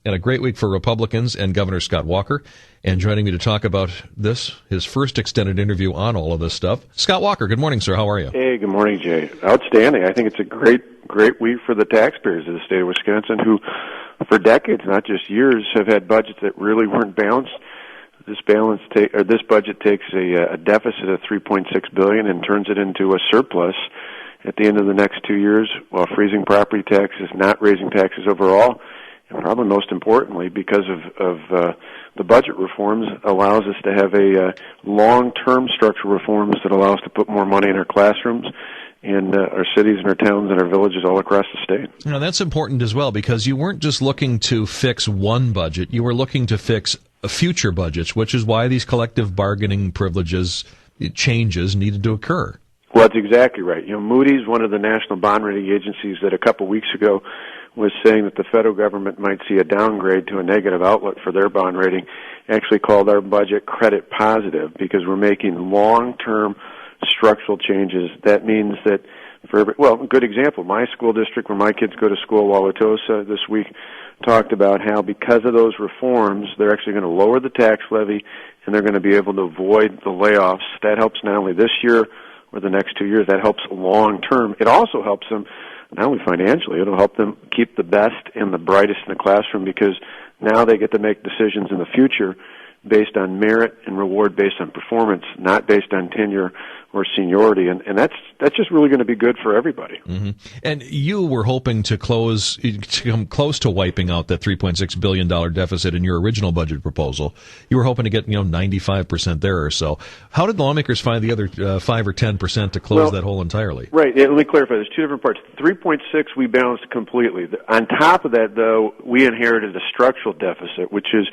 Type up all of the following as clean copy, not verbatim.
and a great week for Republicans and Governor Scott Walker. And joining me to talk about this, his first extended interview on all of this stuff, Scott Walker. Good morning, sir. How are you? Hey, good morning, Jay. Outstanding. I think it's a great week for the taxpayers of the state of Wisconsin who, for decades, not just years, have had budgets that really weren't balanced. This budget takes a deficit of $3.6 billion and turns it into a surplus at the end of the next 2 years, while freezing property taxes, not raising taxes overall, and probably most importantly, because of the budget reforms, allows us to have a long-term structural reforms that allow us to put more money in our classrooms in our cities and our towns and our villages all across the state. Now, that's important as well, because you weren't just looking to fix one budget, you were looking to fix future budgets, which is why these collective bargaining privileges changes needed to occur. Well, that's exactly right. Moody's, one of the national bond rating agencies that a couple weeks ago was saying that the federal government might see a downgrade to a negative outlook for their bond rating, actually called our budget credit positive because we're making long-term structural changes. That means that a good example, my school district where my kids go to school, Wauwatosa, this week talked about how because of those reforms, they're actually going to lower the tax levy and they're going to be able to avoid the layoffs. That helps not only this year or the next 2 years, that helps long term. It also helps them not only financially, it'll help them keep the best and the brightest in the classroom because now they get to make decisions in the future based on merit and reward based on performance, not based on tenure or seniority, and that's just really going to be good for everybody. Mm-hmm. And you were hoping to come close to wiping out that $3.6 billion deficit in your original budget proposal. You were hoping to get 95% there or so. How did the lawmakers find the other 5 or 10% to close that hole entirely? Right. Let me clarify. There's two different parts. 3.6 we balanced completely. On top of that, though, we inherited a structural deficit, which is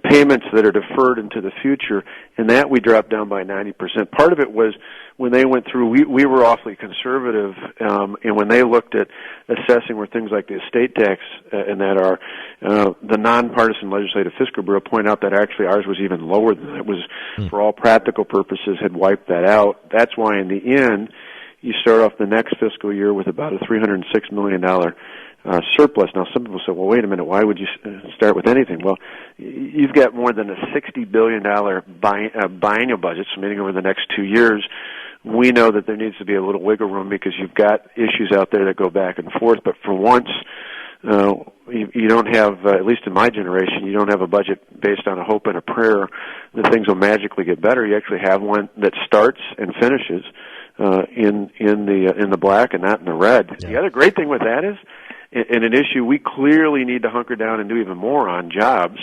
payments that are deferred into the future, and that we dropped down by 90%. Part of it was when they went through, we were awfully conservative, and when they looked at assessing where things like the estate tax and that are, the nonpartisan Legislative Fiscal Bureau pointed out that actually ours was even lower than that. It was, for all practical purposes, had wiped that out. That's why in the end, you start off the next fiscal year with about a $306 million surplus. Now, some people say, well, wait a minute, why would you start with anything? Well, you've got more than a $60 billion biennial budget, so meaning over the next 2 years. We know that there needs to be a little wiggle room because you've got issues out there that go back and forth, but for once, you don't have, at least in my generation, you don't have a budget based on a hope and a prayer that things will magically get better. You actually have one that starts and finishes in the black and not in the red. Yeah. The other great thing with that is, and an issue we clearly need to hunker down and do even more on, jobs.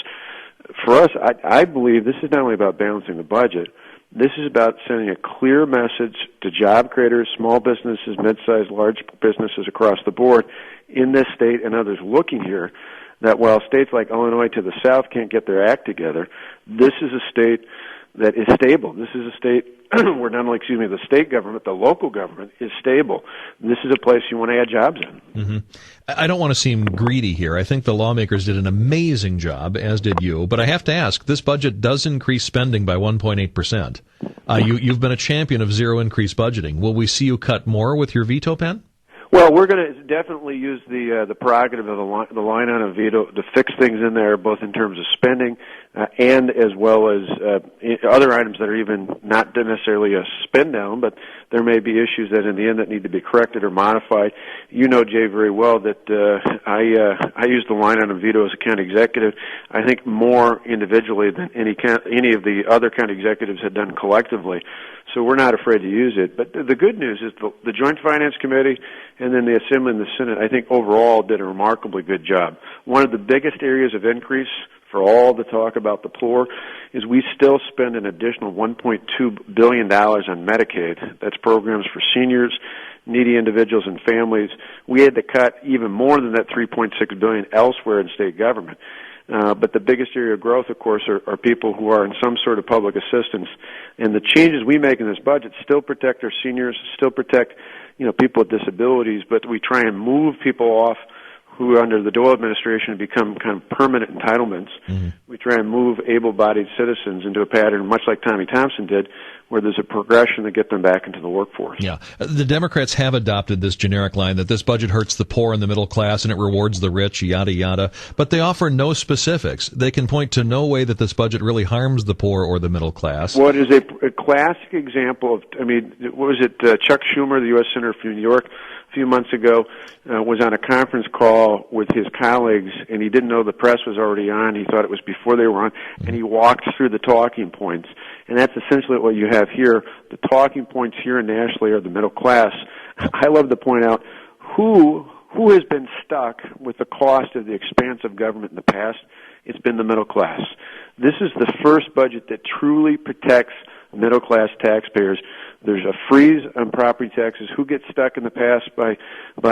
For us, I believe this is not only about balancing the budget, this is about sending a clear message to job creators, small businesses, mid-sized, large businesses across the board in this state and others looking here, that while states like Illinois to the south can't get their act together, this is a state that is stable. This is a state where not only, the state government, the local government is stable. This is a place you want to add jobs in. Mm-hmm. I don't want to seem greedy here. I think the lawmakers did an amazing job, as did you. But I have to ask, this budget does increase spending by 1.8%. You've been a champion of zero increase budgeting. Will we see you cut more with your veto pen? Well, we're going to definitely use the prerogative of the line on a veto to fix things in there, both in terms of spending and as well as other items that are even not necessarily a spend down, but there may be issues that in the end that need to be corrected or modified. You know, Jay, very well that I use the line on a veto as a county executive. I think more individually than any of the other county executives had done collectively. So we're not afraid to use it. But the good news is the Joint Finance Committee and then the Assembly and the Senate, I think overall did a remarkably good job. One of the biggest areas of increase for all the talk about the poor is we still spend an additional $1.2 billion on Medicaid. That's programs for seniors, needy individuals, and families. We had to cut even more than that $3.6 billion elsewhere in state government. But the biggest area of growth, of course, are people who are in some sort of public assistance. And the changes we make in this budget still protect our seniors, still protect, people with disabilities, but we try and move people off who under the Doyle administration have become kind of permanent entitlements. Mm-hmm. We try and move able-bodied citizens into a pattern, much like Tommy Thompson did, where there's a progression to get them back into the workforce. Yeah. The Democrats have adopted this generic line that this budget hurts the poor and the middle class and it rewards the rich, yada, yada. But they offer no specifics. They can point to no way that this budget really harms the poor or the middle class. Well, it is a classic example of, what was it, Chuck Schumer, the U.S. Senator from New York, a few months ago, was on a conference call with his colleagues, and he didn't know the press was already on. He thought it was before they were on, and he walked through the talking points. And that's essentially what you have here. The talking points here and nationally are the middle class. I love to point out who has been stuck with the cost of the expanse of government in the past. It's been the middle class. This is the first budget that truly protects middle-class taxpayers. There's a freeze on property taxes. Who gets stuck in the past by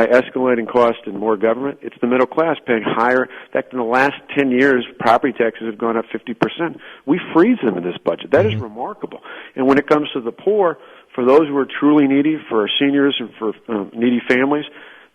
escalating cost and more government? It's the middle class paying higher. In fact, in the last 10 years, property taxes have gone up 50%. We freeze them in this budget. That is remarkable. And when it comes to the poor, for those who are truly needy, for our seniors and for needy families,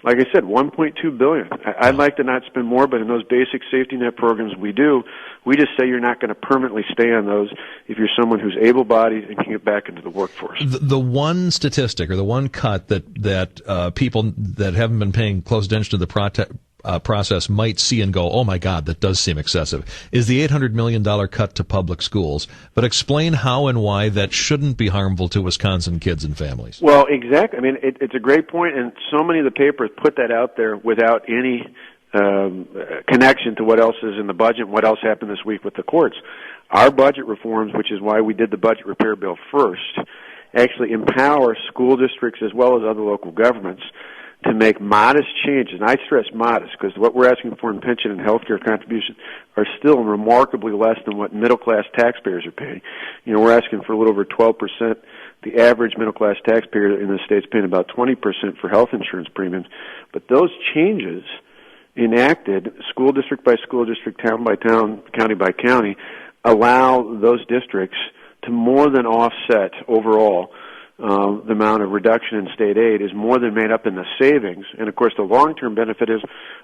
like I said, $1.2 billion. I'd like to not spend more, but in those basic safety net programs we do, we just say you're not going to permanently stay on those if you're someone who's able-bodied and can get back into the workforce. The one statistic or the one cut that people that haven't been paying close attention to the process might see and go, oh my God, that does seem excessive, is the $800 million cut to public schools. But explain how and why that shouldn't be harmful to Wisconsin kids and families. Well, exactly. It's a great point, and so many of the papers put that out there without any connection to what else is in the budget and what else happened this week with the courts. Our budget reforms, which is why we did the budget repair bill first, actually empower school districts as well as other local governments to make modest changes, and I stress modest, because what we're asking for in pension and health care contributions are still remarkably less than what middle-class taxpayers are paying. We're asking for a little over 12%. The average middle-class taxpayer in the state's paying about 20% for health insurance premiums. But those changes enacted, school district by school district, town by town, county by county, allow those districts to more than offset overall the amount of reduction in state aid is more than made up in the savings. And, of course, the long-term benefit is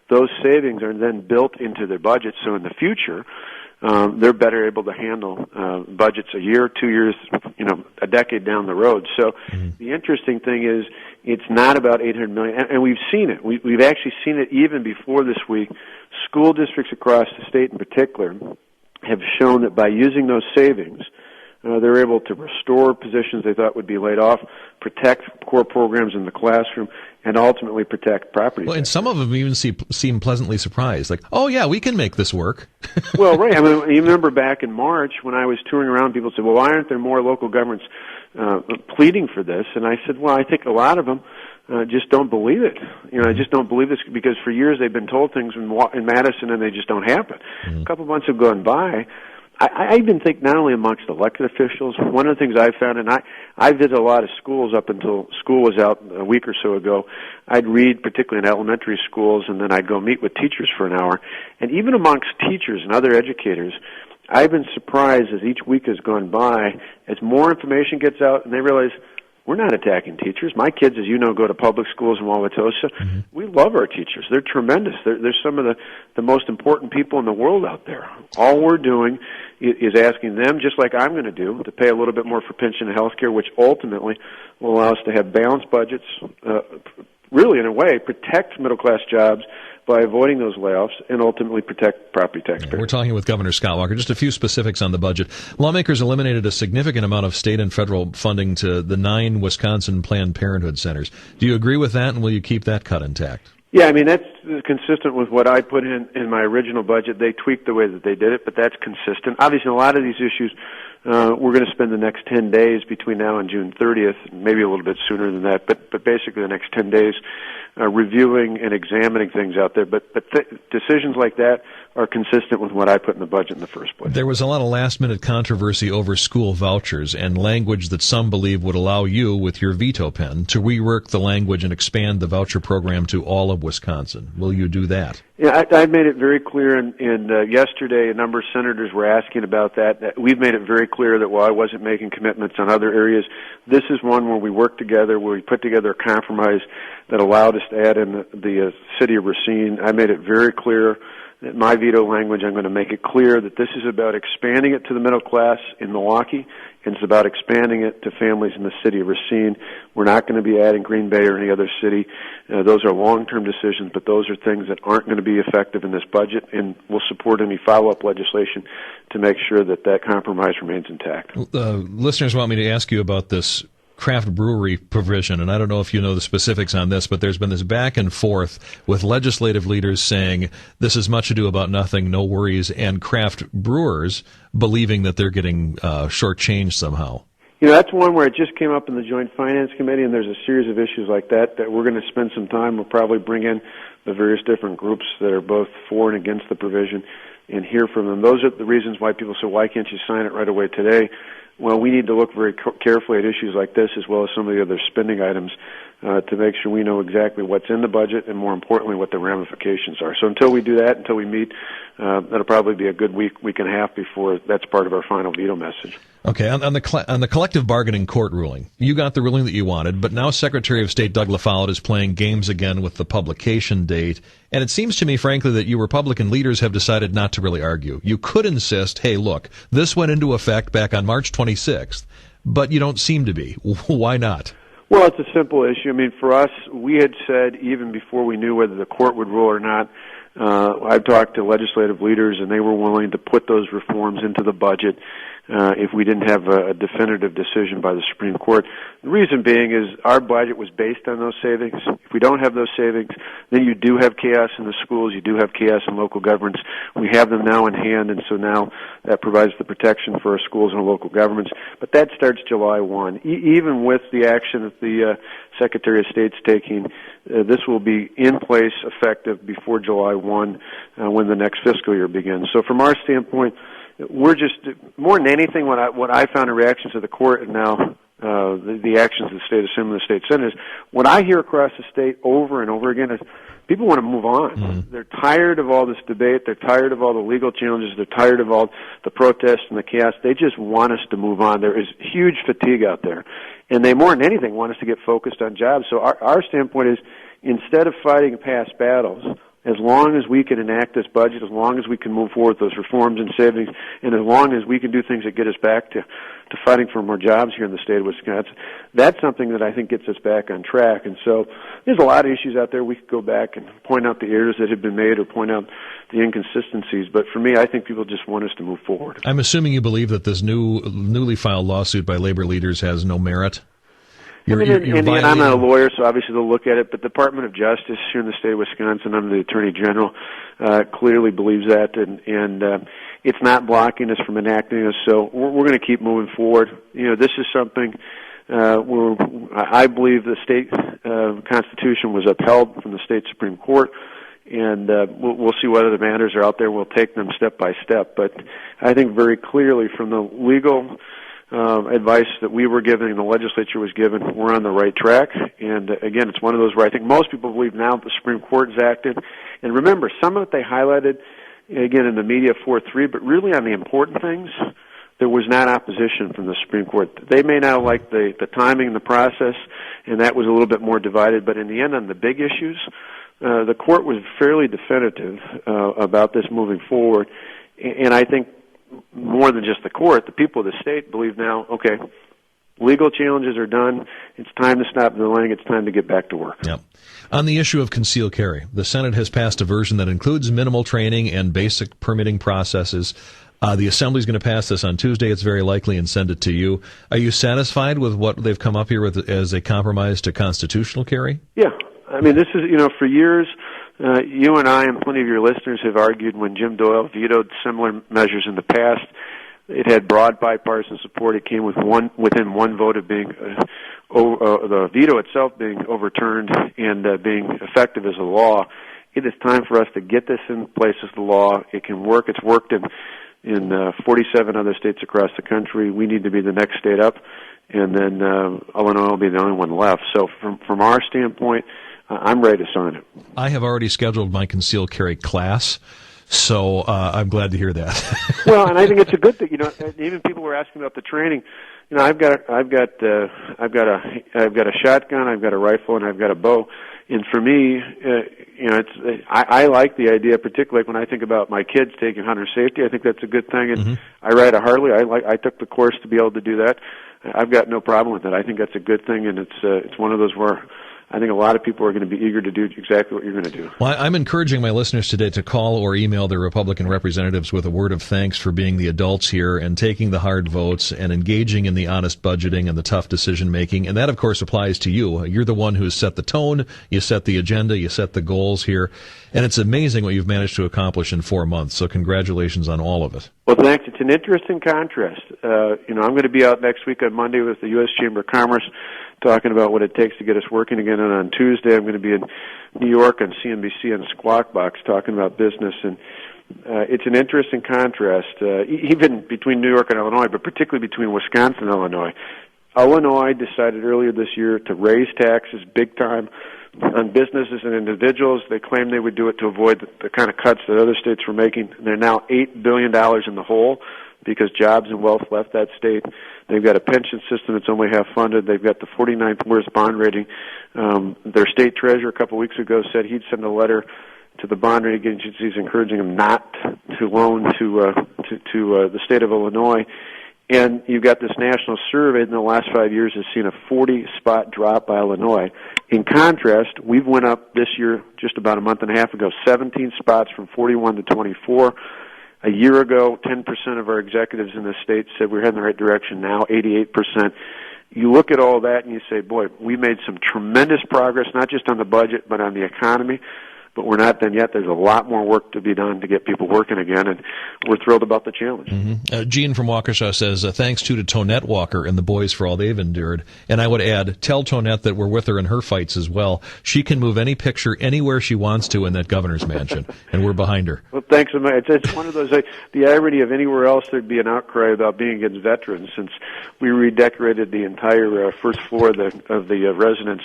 those savings are then built into their budget. So in the future, they're better able to handle budgets a year, 2 years, a decade down the road. So the interesting thing is it's not about $800 million. And we've seen it. We've actually seen it even before this week. School districts across the state in particular have shown that by using those savings, they're able to restore positions they thought would be laid off, protect core programs in the classroom, and ultimately protect property. Well, and some of them even seem pleasantly surprised, like, oh yeah, we can make this work. Well, right. You remember back in March when I was touring around, people said, well, why aren't there more local governments pleading for this? And I said, well, I think a lot of them just don't believe it. I just don't believe this because for years they've been told things in Madison and they just don't happen. A couple months have gone by. I even think not only amongst elected officials, one of the things I've found, and I visit a lot of schools up until school was out a week or so ago. I'd read, particularly in elementary schools, and then I'd go meet with teachers for an hour. And even amongst teachers and other educators, I've been surprised as each week has gone by, as more information gets out, and they realize, we're not attacking teachers. My kids, as you know, go to public schools in Wauwatosa. We love our teachers. They're tremendous. They're some of the most important people in the world out there. All we're doing is asking them, just like I'm going to do, to pay a little bit more for pension and health care, which ultimately will allow us to have balanced budgets, really, in a way, protect middle-class jobs by avoiding those layoffs and ultimately protect property taxpayers. We're talking with Governor Scott Walker. Just a few specifics on the budget. Lawmakers eliminated a significant amount of state and federal funding to the 9 Wisconsin Planned Parenthood centers. Do you agree with that, and will you keep that cut intact? Yeah, that's consistent with what I put in my original budget. They tweaked the way that they did it, but that's consistent. Obviously, a lot of these issues, we're going to spend the next 10 days between now and June 30th, maybe a little bit sooner than that, but basically the next 10 days reviewing and examining things out there. But decisions like that are consistent with what I put in the budget in the first place. There was a lot of last-minute controversy over school vouchers and language that some believe would allow you, with your veto pen, to rework the language and expand the voucher program to all of Wisconsin. Will you do that? Yeah, I made it very clear, and yesterday a number of senators were asking about that. We've made it very clear that while I wasn't making commitments on other areas, this is one where we work together, where we put together a compromise that allowed us to add in the city of Racine. I made it very clear my veto language, I'm going to make it clear that this is about expanding it to the middle class in Milwaukee, and it's about expanding it to families in the city of Racine. We're not going to be adding Green Bay or any other city. Those are long-term decisions, but those are things that aren't going to be effective in this budget, and we'll support any follow-up legislation to make sure that that compromise remains intact. Listeners want me to ask you about this craft brewery provision, and I don't know if you know the specifics on this, but there's been this back and forth with legislative leaders saying this is much ado about nothing, no worries, and craft brewers believing that they're getting shortchanged somehow. That's one where it just came up in the Joint Finance Committee, and there's a series of issues like that we're going to spend some time. We'll probably bring in the various different groups that are both for and against the provision and hear from them. Those are the reasons why people say, why can't you sign it right away today? Well, we need to look very carefully at issues like this as well as some of the other spending items to make sure we know exactly what's in the budget and, more importantly, what the ramifications are. So until we do that, until we meet, that'll probably be a good week and a half before that's part of our final veto message. Okay, on the collective bargaining court ruling, you got the ruling that you wanted, but now Secretary of State Doug LaFollette is playing games again with the publication date, and it seems to me, frankly, that you Republican leaders have decided not to really argue. You could insist, hey, look, this went into effect back on March 26th, but you don't seem to be. Why not? Well, it's a simple issue. I mean, for us, we had said even before we knew whether the court would rule or not, I've talked to legislative leaders, and they were willing to put those reforms into the budget if we didn't have a definitive decision by the Supreme Court. The reason being is our budget was based on those savings. If we don't have those savings, then you do have chaos in the schools, you do have chaos in local governments. We have them now in hand, and so now that provides the protection for our schools and our local governments. But that starts July 1. Even with the action that the Secretary of State's taking, this will be in place effective before July 1 when the next fiscal year begins. So from our standpoint, we're just, more than anything, what I found in reactions to the court and now the actions of the State Assembly and the State Senate is, what I hear across the state over and over again is people want to move on. Mm-hmm. They're tired of all this debate. They're tired of all the legal challenges. They're tired of all the protests and the chaos. They just want us to move on. There is huge fatigue out there. And they, more than anything, want us to get focused on jobs. So our standpoint is, instead of fighting past battles, as long as we can enact this budget, as long as we can move forward with those reforms and savings, and as long as we can do things that get us back to fighting for more jobs here in the state of Wisconsin, that's something that I think gets us back on track. And so there's a lot of issues out there. We could go back and point out the errors that have been made or point out the inconsistencies. But for me, I think people just want us to move forward. I'm assuming you believe that this newly filed lawsuit by labor leaders has no merit? And I'm not a lawyer, so obviously they'll look at it, but the Department of Justice here in the state of Wisconsin under the Attorney General clearly believes that, and it's not blocking us from enacting this, so we're going to keep moving forward. This is something where I believe the state Constitution was upheld from the state Supreme Court, and we'll see what other matters are out there. We'll take them step by step, but I think very clearly from the legal advice that we were given and the legislature was given, we're on the right track. And again, it's one of those where I think most people believe now that the Supreme Court has acted. And remember, some of it they highlighted, again, in the media 4-3, but really on the important things, there was not opposition from the Supreme Court. They may not like the timing and the process, and that was a little bit more divided, but in the end, on the big issues, the court was fairly definitive about this moving forward. And I think more than just the court, the people of the state believe now, okay, legal challenges are done. It's time to stop delaying. It's time to get back to work. Yep. On the issue of concealed carry, the Senate has passed a version that includes minimal training and basic permitting processes. The Assembly is going to pass this on Tuesday, it's very likely, and send it to you. Are you satisfied with what they've come up here with as a compromise to constitutional carry? Yeah. I mean, this is, for years, you and I and plenty of your listeners have argued when Jim Doyle vetoed similar measures in the past, it had broad bipartisan support. It came within one vote of being the veto itself being overturned and being effective as a law. It is time for us to get this in place as the law. It can work. It's worked in 47 other states across the country. We need to be the next state up, and then Illinois will be the only one left. So from our standpoint, I'm ready to sign it. I have already scheduled my concealed carry class, So I'm glad to hear that. Well, and I think it's a good thing. You know, even people were asking about the training. You know, I've got a shotgun, I've got a rifle, and I've got a bow. And for me, you know, I like the idea, particularly when I think about my kids taking hunter safety. I think that's a good thing. And I ride a Harley. I took the course to be able to do that. I've got no problem with it. I think that's a good thing, and it's one of those where I think a lot of people are going to be eager to do exactly what you're going to do. Well, I'm encouraging my listeners today to call or email their Republican representatives with a word of thanks for being the adults here and taking the hard votes and engaging in the honest budgeting and the tough decision making. And that, of course, applies to you. You're the one who has set the tone, you set the agenda, you set the goals here. And it's amazing what you've managed to accomplish in 4 months. So congratulations on all of it. Well, thanks. It's an interesting contrast. You know, I'm going to be out next week on Monday with the U.S. Chamber of Commerce talking about what it takes to get us working again. And on Tuesday, I'm going to be in New York on CNBC and Squawk Box talking about business. And it's an interesting contrast, even between New York and Illinois, but particularly between Wisconsin and Illinois. Illinois decided earlier this year to raise taxes big time on businesses and individuals. They claimed they would do it to avoid the kind of cuts that other states were making. They're now $8 billion in the hole because jobs and wealth left that state. They've got a pension system that's only half funded. They've got the 49th worst bond rating. Their state treasurer a couple of weeks ago said he'd send a letter to the bond rating agencies encouraging them not to loan to the state of Illinois. And you've got this national survey in the last 5 years has seen a 40-spot drop by Illinois. In contrast, we've went up this year, just about a month and a half ago, 17 spots from 41 to 24. A year ago, 10% of our executives in the state said we're heading in the right direction. Now, 88%. You look at all that and you say, boy, we made some tremendous progress, not just on the budget, but on the economy. But we're not done yet. There's a lot more work to be done to get people working again, and we're thrilled about the challenge. Gene from Waukesha says, thanks to Tonette Walker and the boys for all they've endured. And I would add, tell Tonette that we're with her in her fights as well. She can move any picture anywhere she wants to in that governor's mansion, and we're behind her. Well, thanks so much. It's one of those, the irony of anywhere else there'd be an outcry about being against veterans, since we redecorated the entire first floor of the residence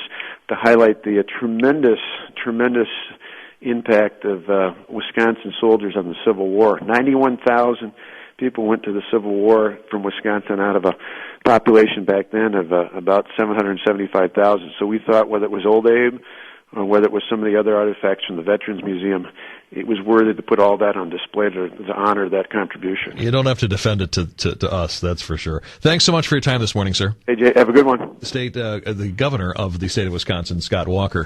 to highlight the tremendous impact of Wisconsin soldiers on the Civil War. 91,000 people went to the Civil War from Wisconsin out of a population back then of about 775,000. So we thought whether it was Old Abe or whether it was some of the other artifacts from the Veterans Museum, it was worthy to put all that on display to honor that contribution. You don't have to defend it to us, that's for sure. Thanks so much for your time this morning, sir. Hey, Jay, have a good one. The governor of the state of Wisconsin, Scott Walker.